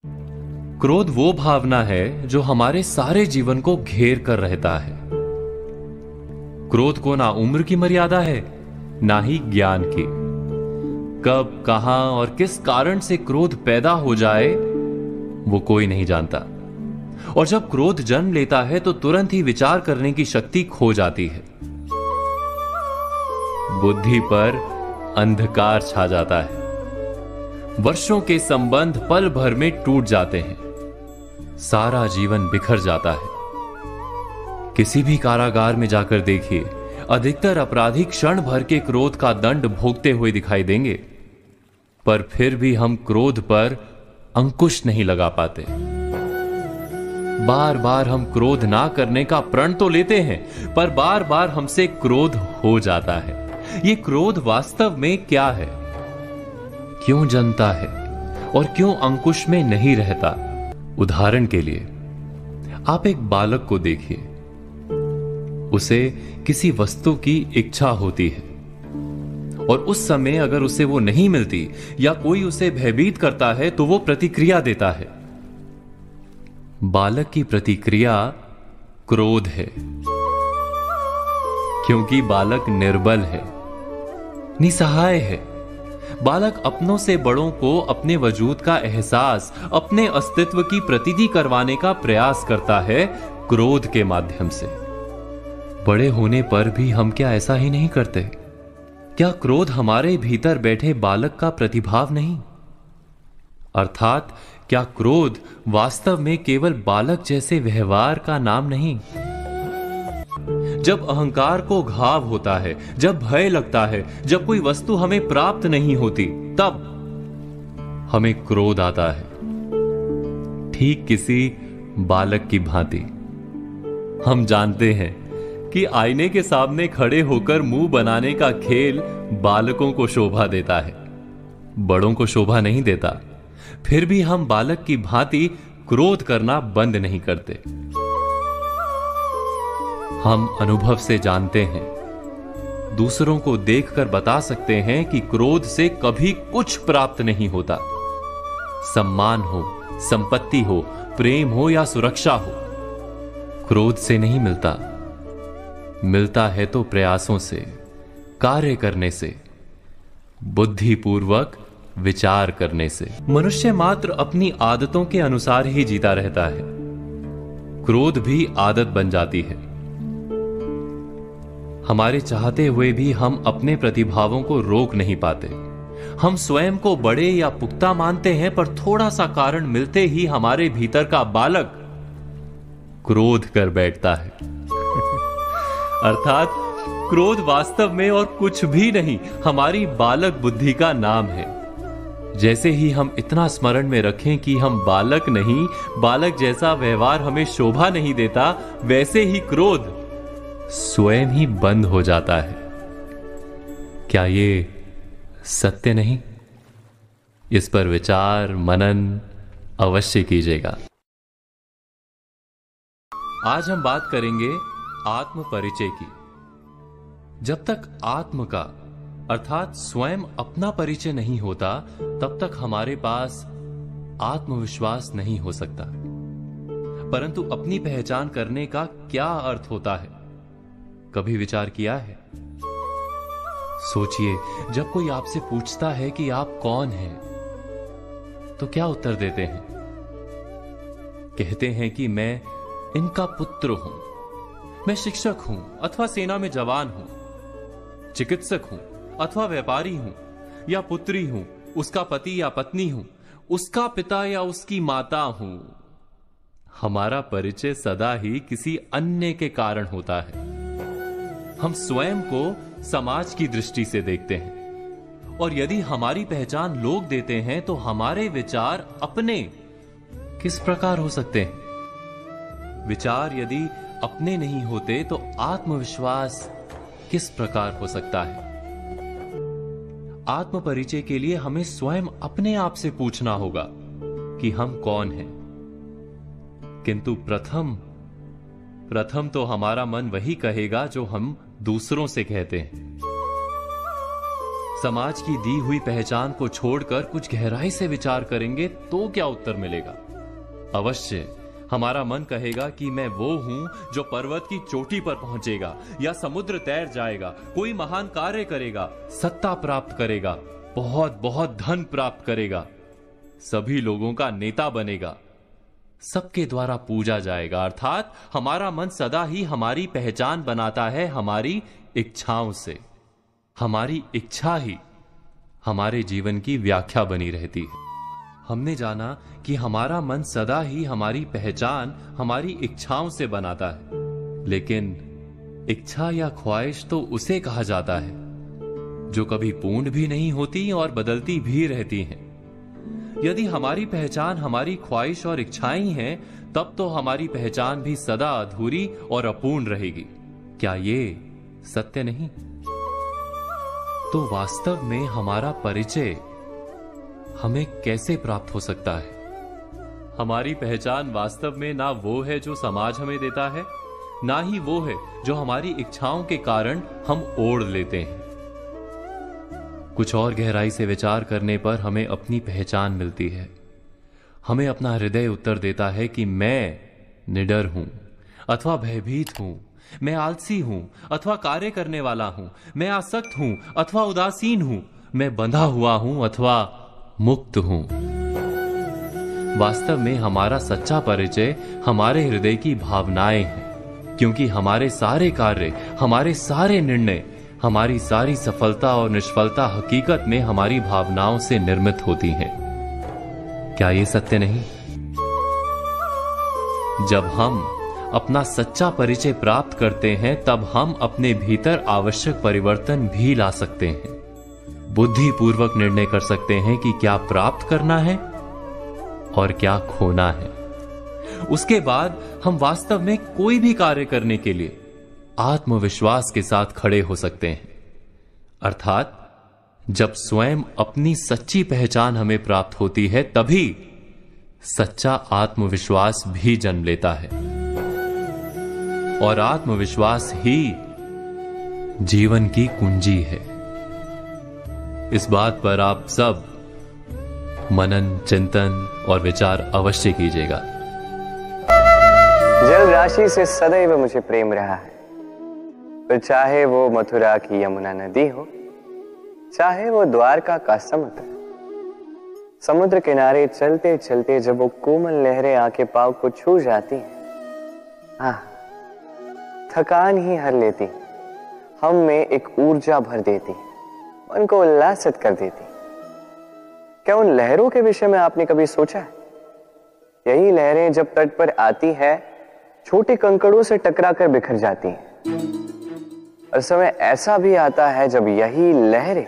क्रोध वो भावना है जो हमारे सारे जीवन को घेर कर रहता है। क्रोध को ना उम्र की मर्यादा है, ना ही ज्ञान की। कब, कहां और किस कारण से क्रोध पैदा हो जाए वो कोई नहीं जानता। और जब क्रोध जन्म लेता है तो तुरंत ही विचार करने की शक्ति खो जाती है। बुद्धि पर अंधकार छा जाता है। वर्षों के संबंध पल भर में टूट जाते हैं। सारा जीवन बिखर जाता है। किसी भी कारागार में जाकर देखिए, अधिकतर अपराधी क्षण भर के क्रोध का दंड भोगते हुए दिखाई देंगे, पर फिर भी हम क्रोध पर अंकुश नहीं लगा पाते। बार बार हम क्रोध ना करने का प्रण तो लेते हैं, पर बार बार हमसे क्रोध हो जाता है। ये क्रोध वास्तव में क्या है, क्यों जन्मता है और क्यों अंकुश में नहीं रहता? उदाहरण के लिए आप एक बालक को देखिए। उसे किसी वस्तु की इच्छा होती है और उस समय अगर उसे वो नहीं मिलती या कोई उसे भयभीत करता है तो वो प्रतिक्रिया देता है। बालक की प्रतिक्रिया क्रोध है, क्योंकि बालक निर्बल है, निसहाय है। बालक अपनों से बड़ों को अपने वजूद का एहसास, अपने अस्तित्व की प्रतीति करवाने का प्रयास करता है क्रोध के माध्यम से। बड़े होने पर भी हम क्या ऐसा ही नहीं करते? क्या क्रोध हमारे भीतर बैठे बालक का प्रतिभाव नहीं? अर्थात क्या क्रोध वास्तव में केवल बालक जैसे व्यवहार का नाम नहीं? जब अहंकार को घाव होता है, जब भय लगता है, जब कोई वस्तु हमें प्राप्त नहीं होती, तब हमें क्रोध आता है, ठीक किसी बालक की भांति। हम जानते हैं कि आईने के सामने खड़े होकर मुंह बनाने का खेल बालकों को शोभा देता है, बड़ों को शोभा नहीं देता। फिर भी हम बालक की भांति क्रोध करना बंद नहीं करते। हम अनुभव से जानते हैं, दूसरों को देखकर बता सकते हैं कि क्रोध से कभी कुछ प्राप्त नहीं होता। सम्मान हो, संपत्ति हो, प्रेम हो या सुरक्षा हो, क्रोध से नहीं मिलता। मिलता है तो प्रयासों से, कार्य करने से, बुद्धिपूर्वक विचार करने से। मनुष्य मात्र अपनी आदतों के अनुसार ही जीता रहता है। क्रोध भी आदत बन जाती है। हमारे चाहते हुए भी हम अपने प्रतिभावों को रोक नहीं पाते। हम स्वयं को बड़े या पुख्ता मानते हैं, पर थोड़ा सा कारण मिलते ही हमारे भीतर का बालक क्रोध कर बैठता है। अर्थात क्रोध वास्तव में और कुछ भी नहीं, हमारी बालक बुद्धि का नाम है। जैसे ही हम इतना स्मरण में रखें कि हम बालक नहीं, बालक जैसा व्यवहार हमें शोभा नहीं देता, वैसे ही क्रोध स्वयं ही बंद हो जाता है। क्या ये सत्य नहीं? इस पर विचार मनन अवश्य कीजिएगा। आज हम बात करेंगे आत्म परिचय की। जब तक आत्म का अर्थात स्वयं अपना परिचय नहीं होता, तब तक हमारे पास आत्मविश्वास नहीं हो सकता। परंतु अपनी पहचान करने का क्या अर्थ होता है, कभी विचार किया है? सोचिए, जब कोई आपसे पूछता है कि आप कौन हैं, तो क्या उत्तर देते हैं? कहते हैं कि मैं इनका पुत्र हूं, मैं शिक्षक हूं अथवा सेना में जवान हूं, चिकित्सक हूं अथवा व्यापारी हूं, या पुत्री हूं, उसका पति या पत्नी हूं, उसका पिता या उसकी माता हूं। हमारा परिचय सदा ही किसी अन्य के कारण होता है। हम स्वयं को समाज की दृष्टि से देखते हैं, और यदि हमारी पहचान लोग देते हैं तो हमारे विचार अपने किस प्रकार हो सकते हैं? विचार यदि अपने नहीं होते तो आत्मविश्वास किस प्रकार हो सकता है? आत्म परिचय के लिए हमें स्वयं अपने आप से पूछना होगा कि हम कौन हैं। किंतु प्रथम तो हमारा मन वही कहेगा जो हम दूसरों से कहते हैं। समाज की दी हुई पहचान को छोड़कर कुछ गहराई से विचार करेंगे तो क्या उत्तर मिलेगा? अवश्य हमारा मन कहेगा कि मैं वो हूं जो पर्वत की चोटी पर पहुंचेगा या समुद्र तैर जाएगा, कोई महान कार्य करेगा, सत्ता प्राप्त करेगा, बहुत बहुत धन प्राप्त करेगा, सभी लोगों का नेता बनेगा, सबके द्वारा पूजा जाएगा। अर्थात हमारा मन सदा ही हमारी पहचान बनाता है हमारी इच्छाओं से। हमारी इच्छा ही हमारे जीवन की व्याख्या बनी रहती है। हमने जाना कि हमारा मन सदा ही हमारी पहचान हमारी इच्छाओं से बनाता है, लेकिन इच्छा या ख्वाहिश तो उसे कहा जाता है जो कभी पूर्ण भी नहीं होती और बदलती भी रहती हैं। यदि हमारी पहचान हमारी ख्वाहिश और इच्छाएं ही हैं, तब तो हमारी पहचान भी सदा अधूरी और अपूर्ण रहेगी। क्या ये सत्य नहीं? तो वास्तव में हमारा परिचय हमें कैसे प्राप्त हो सकता है? हमारी पहचान वास्तव में ना वो है जो समाज हमें देता है, ना ही वो है जो हमारी इच्छाओं के कारण हम ओढ़ लेते हैं। कुछ और गहराई से विचार करने पर हमें अपनी पहचान मिलती है। हमें अपना हृदय उत्तर देता है कि मैं निडर हूं अथवा भयभीत हूं, मैं आलसी हूं अथवा कार्य करने वाला हूं, मैं आसक्त हूं अथवा उदासीन हूं, मैं बंधा हुआ हूं अथवा मुक्त हूं। वास्तव में हमारा सच्चा परिचय हमारे हृदय की भावनाएं हैं, क्योंकि हमारे सारे कार्य, हमारे सारे निर्णय, हमारी सारी सफलता और निष्फलता हकीकत में हमारी भावनाओं से निर्मित होती हैं। क्या यह सत्य नहीं? जब हम अपना सच्चा परिचय प्राप्त करते हैं, तब हम अपने भीतर आवश्यक परिवर्तन भी ला सकते हैं। बुद्धि पूर्वक निर्णय कर सकते हैं कि क्या प्राप्त करना है और क्या खोना है। उसके बाद हम वास्तव में कोई भी कार्य करने के लिए आत्मविश्वास के साथ खड़े हो सकते हैं। अर्थात जब स्वयं अपनी सच्ची पहचान हमें प्राप्त होती है, तभी सच्चा आत्मविश्वास भी जन्म लेता है, और आत्मविश्वास ही जीवन की कुंजी है। इस बात पर आप सब मनन, चिंतन और विचार अवश्य कीजिएगा। जल राशि से सदैव मुझे प्रेम रहा है, तो चाहे वो मथुरा की यमुना नदी हो, चाहे वो द्वारका का समुद्र। समुद्र किनारे चलते चलते जब वो कोमल लहरें आके पांव को छू जाती हैं, थकान ही हर लेती, हम में एक ऊर्जा भर देती, मन को उल्लासित कर देती। क्या उन लहरों के विषय में आपने कभी सोचा है? यही लहरें जब तट पर आती है, छोटे कंकड़ों से टकराकर बिखर जाती हैं, और समय ऐसा भी आता है जब यही लहरें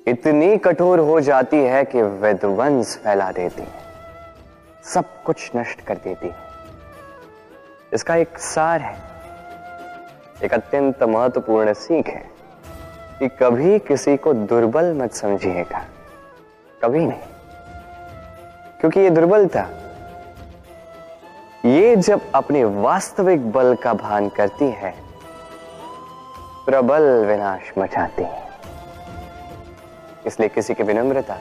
इतनी कठोर हो जाती है कि विध्वंस फैला देती है, सब कुछ नष्ट कर देती है। इसका एक सार है, एक अत्यंत महत्वपूर्ण सीख है कि कभी किसी को दुर्बल मत समझिएगा, कभी नहीं। क्योंकि ये दुर्बलता, ये जब अपने वास्तविक बल का भान करती है, प्रबल विनाश मचाती है। इसलिए किसी की विनम्रता,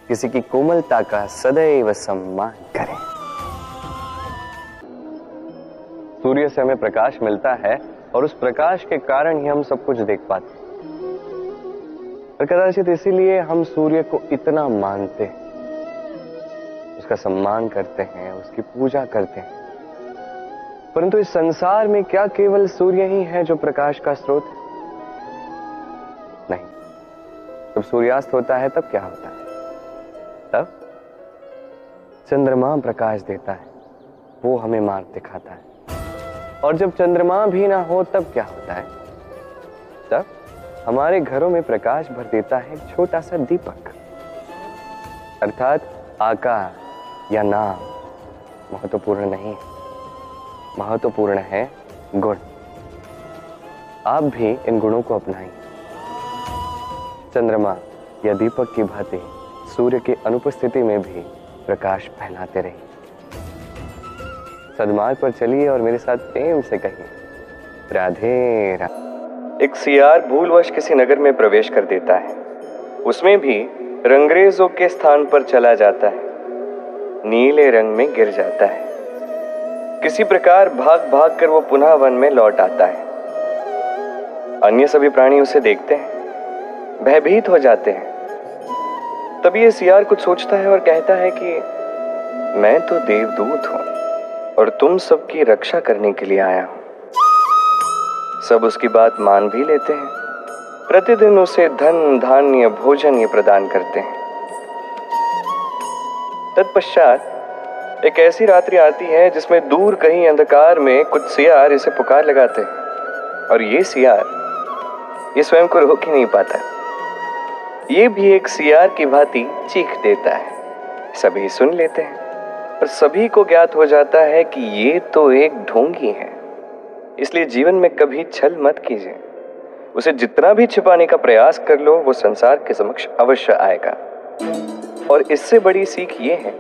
किसी की कोमलता का सदैव सम्मान करें। सूर्य से हमें प्रकाश मिलता है, और उस प्रकाश के कारण ही हम सब कुछ देख पाते हैं। और कदाचित इसीलिए हम सूर्य को इतना मानते हैं, उसका सम्मान करते हैं, उसकी पूजा करते हैं। परंतु इस संसार में क्या केवल सूर्य ही है जो प्रकाश का स्रोत है? नहीं। जब सूर्यास्त होता है तब क्या होता है? तब चंद्रमा प्रकाश देता है, वो हमें मार्ग दिखाता है। और जब चंद्रमा भी ना हो तब क्या होता है? तब हमारे घरों में प्रकाश भर देता है एक छोटा सा दीपक। अर्थात आकार या नाम महत्वपूर्ण नहीं है, महत्वपूर्ण है गुण। आप भी इन गुणों को अपनाएं। चंद्रमा या दीपक की भांति सूर्य की अनुपस्थिति में भी प्रकाश फैलाते रहिए। सद्मार्ग पर चलिए और मेरे साथ प्रेम से कहिए, राधे राधे। एक सियार भूलवश किसी नगर में प्रवेश कर देता है। उसमें भी रंगरेजों के स्थान पर चला जाता है, नीले रंग में गिर जाता है। किसी प्रकार भाग भाग कर वो पुनः वन में लौट आता है। अन्य सभी प्राणी उसे देखते हैं, भयभीत हो जाते हैं। तभी ये सियार कुछ सोचता है और कहता है कि मैं तो देवदूत हूं और तुम सबकी रक्षा करने के लिए आया हूं। सब उसकी बात मान भी लेते हैं। प्रतिदिन उसे धन धान्य भोजन ये प्रदान करते हैं। तत्पश्चात एक ऐसी रात्रि आती है जिसमें दूर कहीं अंधकार में कुछ सियार इसे पुकार लगाते हैं और ये सियार ये स्वयं को रोक ही नहीं पाता। ये भी एक सियार की भांति चीख देता है। सभी सुन लेते हैं और सभी को ज्ञात हो जाता है कि ये तो एक ढोंगी है। इसलिए जीवन में कभी छल मत कीजिए। उसे जितना भी छिपाने का प्रयास कर लो, वो संसार के समक्ष अवश्य आएगा। और इससे बड़ी सीख ये है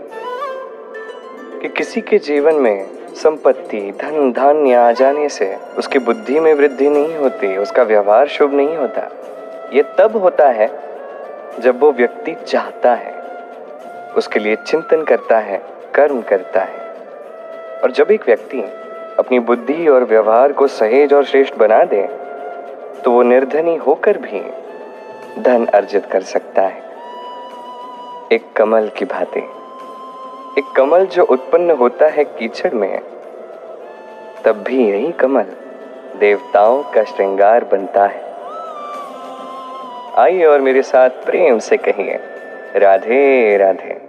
कि किसी के जीवन में संपत्ति धन धान्य आ जाने से उसकी बुद्धि में वृद्धि नहीं होती, उसका व्यवहार शुभ नहीं होता। ये तब होता है जब वो व्यक्ति चाहता है, उसके लिए चिंतन करता है, कर्म करता है। और जब एक व्यक्ति अपनी बुद्धि और व्यवहार को सहेज और श्रेष्ठ बना दे तो वो निर्धनी होकर भी धन अर्जित कर सकता है। एक कमल की भांति, एक कमल जो उत्पन्न होता है कीचड़ में, तब भी यही कमल देवताओं का श्रृंगार बनता है। आइए और मेरे साथ प्रेम से कहिए, राधे राधे।